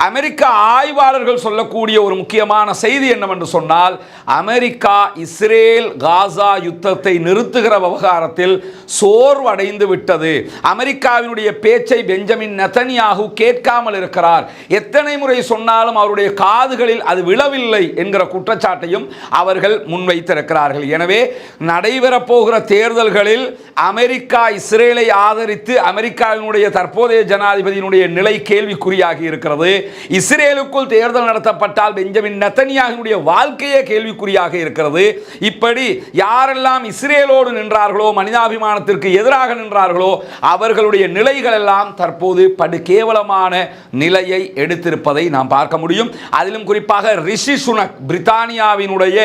அமெரிக்க ஆய்வாளர்கள் சொல்லக்கூடிய ஒரு முக்கியமான செய்தி என்னவென்று சொன்னால், அமெரிக்கா இஸ்ரேல் காசா யுத்தத்தை நிறுத்துகிற விவகாரத்தில் சோர்வடைந்து விட்டது. அமெரிக்காவினுடைய பேச்சை பெஞ்சமின் நெதன்யாகு கேட்காமல் இருக்கிறார். எத்தனை முறை சொன்னாலும் அவருடைய காதுகளில் அது விழவில்லை என்கிற குற்றச்சாட்டையும் அவர்கள் முன்வைத்திருக்கிறார்கள். எனவே நடைபெறப் போகிற தேர்தல்களில் அமெரிக்கா இஸ்ரேலை ஆதரித்து அமெரிக்காவினுடைய தற்போதைய ஜனாதிபதியினுடைய நிலை கேள்விக்குறியாகி இருக்கிறது. இஸ்ரேலுக்குள் தேர்தல் நடத்தப்பட்டால் பெஞ்சமின் நெதன்யாகுவினுடைய வாழ்க்கையே கேள்விக்குறியாக இருக்கிறது. இப்படி யாரெல்லாம் இஸ்ரேலோடு நின்றார்களோ, மனிதாபிமானத்திற்கு எதிராக நின்றார்களோ, அவர்களுடைய நிலைகள் எல்லாம் தற்போது படு கேவலமான நிலையை எடுத்திருப்பதை நாம் பார்க்க முடியும். அதிலும் குறிப்பாக ரிஷி சுனக், பிரித்தானியாவினுடைய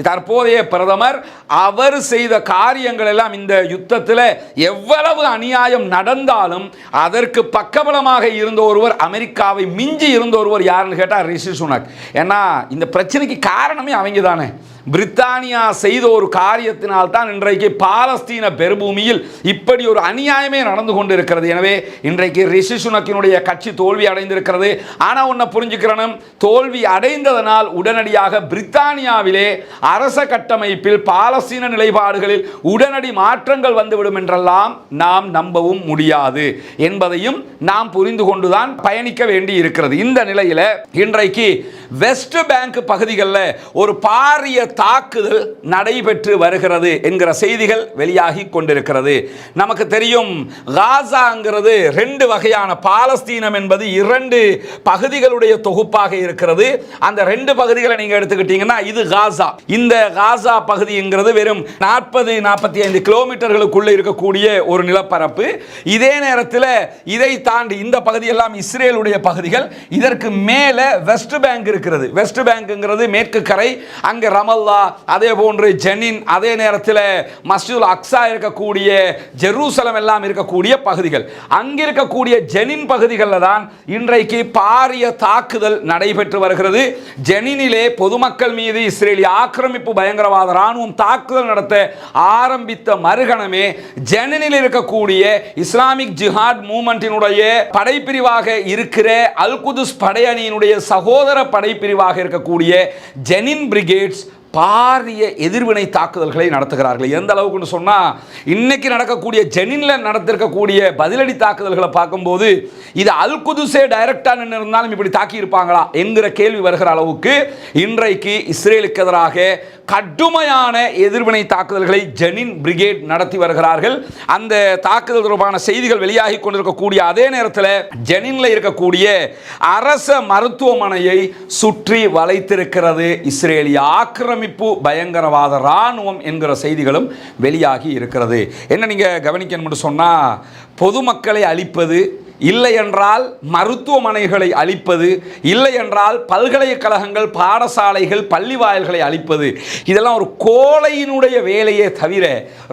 தற்போதைய பிரதமர், அவர் செய்த காரியங்கள் எல்லாம் இந்த யுத்தத்தில் எவ்வளவு அநியாயம் நடந்தாலும் அதற்கு பக்கபலமாக இருந்த ஒருவர், அமெரிக்காவை மிஞ்சி இருந்த ஒருவர் யாருன்னு கேட்டால் ரிஷி சுனக். ஏன்னா இந்த பிரச்சனைக்கு காரணமே அவங்க தானே. பிரித்தானியா செய்த ஒரு காரியத்தினால் தான் இன்றைக்கு பாலஸ்தீன பெருபூமியில் இப்படி ஒரு அநியாயமே நடந்து கொண்டிருக்கிறது. எனவே இன்றைக்கு ரிஷி சுனக்கினுடைய கட்சி தோல்வி அடைந்திருக்கிறது. ஆனால் ஒன்றை புரிஞ்சுக்கிறனும், தோல்வி அடைந்ததனால் உடனடியாக பிரித்தானியாவிலே அரச கட்டமைப்பில் பாலஸ்தீன நிலைப்பாடுகளில் உடனடி மாற்றங்கள் வந்துவிடும் என்றெல்லாம் நாம் நம்பவும் முடியாது என்பதையும் நாம் புரிந்து கொண்டுதான் பயணிக்க வேண்டி இருக்கிறது. இந்த நிலையில் இன்றைக்கு வெஸ்ட் பேங்க் பகுதிகளில் ஒரு பாரிய தாக்குதல் நடைபெற்று வருகிறது என்கிற செய்திகள் வெளியாகி கொண்டிருக்கிறது. நமக்கு தெரியும், காசாங்கிறது ரெண்டு வகையான, பாலஸ்தீனம் என்பது இரண்டு பகுதிகளுடைய தொகுப்பாக இருக்கிறது. அந்த ரெண்டு பகுதிகளை நீங்க எடுத்துக்கிட்டீங்கன்னா இது காசா. இந்த காசா பகுதிங்கிறது வெறும் 40-45 கிலோமீட்டர்களுக்குள்ள இருக்கக்கூடிய ஒரு நிலப்பரப்பு. இதே நேரத்தில் இதை தாண்டி இந்த பகுதியெல்லாம் இஸ்ரேலுடைய பகுதிகள். இதற்கு மேலே வெஸ்ட் பேங்க் இருக்கிறது. வெஸ்ட் பேங்க்ங்கிறது மேற்கு கரை. அங்கே ரமல்லா, அதே போன்று ஜெனின், அதே நேரத்தில் மஸ்ஜிதுல் அக்ஸா இருக்கக்கூடிய ஜெருசலம் எல்லாம் இருக்கக்கூடிய பகுதிகள். அங்கே இருக்கக்கூடிய ஜெனின் பகுதிகளில் தான் இன்றைக்கு பாரிய தாக்குதல் நடைபெற்று வருகிறது. ஜெனினிலே பொதுமக்கள் மீது இஸ்ரேலிய ஆக்கிரமிப்பு பயங்கரவாத ராணுவம் தாக்குதல் நடத்த ஆரம்பித்த மறுகணமே ஜெனினில் இருக்கக்கூடிய இஸ்லாமிக் ஜிஹாத் மூவ்மெண்டினுடைய படைப்பிரிவாக இருக்கிற அல் குதுஸ் படையணியினுடைய சகோதர படைப்பிரிவாக இருக்கக்கூடிய ஜெனின் பிரிகேட்ஸ் பாரிய எதிர்வினை தாக்குதல்களை நடத்துகிறார்கள். எந்த அளவுக்குன்னு சொன்னால், இன்னைக்கு நடக்கக்கூடிய ஜெனினில் நடத்திருக்கக்கூடிய பதிலடி தாக்குதல்களை பார்க்கும்போது இது அல் குதுஸே டைரக்டாக நின்று இருந்தாலும் இப்படி தாக்கி இருப்பாங்களா என்கிற கேள்வி வருகிற அளவுக்கு இன்றைக்கு இஸ்ரேலுக்கு எதிராக கடுமையான எதிர்வினை தாக்குதல்களை ஜெனின் பிரிகேட் நடத்தி வருகிறார்கள். அந்த தாக்குதல் தொடர்பான செய்திகள் வெளியாகி கொண்டிருக்கக்கூடிய அதே நேரத்தில் ஜெனினில் இருக்கக்கூடிய அரச மருத்துவமனையை சுற்றி வளைத்திருக்கிறது இஸ்ரேலிய ஆக்கிரமிப்பு பயங்கரவாத ராணுவம் என்கிற செய்திகளும் வெளியாகி இருக்கிறது. என்ன நீங்க கவனிக்கணும்னு சொன்னா, பொதுமக்களை அழிப்பது, இல்லை என்றால் மருத்துவமனைகளை அழிப்பது, இல்லை என்றால் பல்கலைக்கழகங்கள், பாடசாலைகள், பள்ளி வாயில்களை அழிப்பது, இதெல்லாம் ஒரு கோழையினுடைய வேலையே தவிர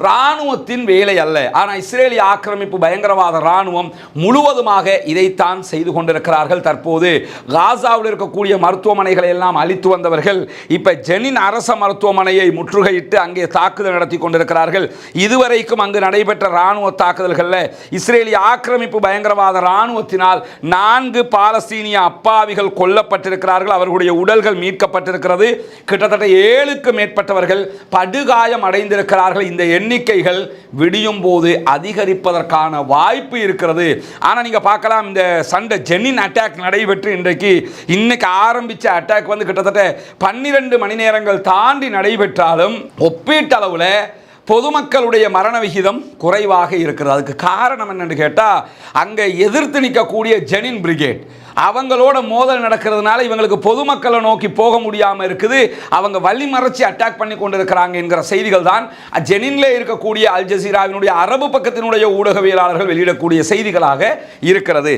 இராணுவத்தின் வேலை அல்ல. ஆனால் இஸ்ரேலிய ஆக்கிரமிப்பு பயங்கரவாத இராணுவம் முழுவதுமாக இதைத்தான் செய்து கொண்டிருக்கிறார்கள். தற்போது காசாவில் இருக்கக்கூடிய மருத்துவமனைகளை எல்லாம் அழித்து வந்தவர்கள் இப்ப ஜெனின் அரச மருத்துவமனையை முற்றுகையிட்டு அங்கே தாக்குதல் நடத்தி கொண்டிருக்கிறார்கள். இதுவரைக்கும் அங்கு நடைபெற்ற இராணுவ தாக்குதல்களில் இஸ்ரேலிய ஆக்கிரமிப்பு பயங்கரவாத ராணுவத்தினால் 4 பாலஸ்தீனிய அப்பாவிகள் கொல்லப்பட்டிருக்கிறார்கள். அவர்களுடைய உடல்கள் மீட்கப்பட்டிருக்கிறது. கிட்டத்தட்ட 7க்கும் மேற்பட்டவர்கள் படுகாயம் அடைந்திருக்கிறார்கள். இந்த எண்ணிக்கைகள் விடியும் போது அதிகரிப்பதற்கான வாய்ப்பு இருக்கிறது. ஆனால் நீங்க பார்க்கலாம், இந்த சண்டை ஜெனின் அட்டாக் நடைபெற்று இன்னைக்கு ஆரம்பிச்ச அட்டாக் வந்து கிட்டத்தட்ட 12 மணி நேரங்கள் தாண்டி நடைபெற்றாலும் ஒப்பீட்டளவில் பொதுமக்களுடைய மரண விகிதம் குறைவாக இருக்கிறது. அதுக்கு காரணம் என்னன்னு கேட்டால், அங்கே எதிர்த்து நிற்கக்கூடிய ஜெனின் பிரிகேட் அவங்களோட மோதல் நடக்கிறதுனால இவங்களுக்கு பொதுமக்களை நோக்கி போக முடியாமல் இருக்குது. அவங்க வழிமறைச்சி அட்டாக் பண்ணி கொண்டிருக்கிறாங்க என்கிற செய்திகள் தான் ஜெனின்ல இருக்கக்கூடிய அல் ஜசீராவினுடைய அரபு பக்கத்தினுடைய ஊடகவியலாளர்கள் வெளியிடக்கூடிய செய்திகளாக இருக்கிறது.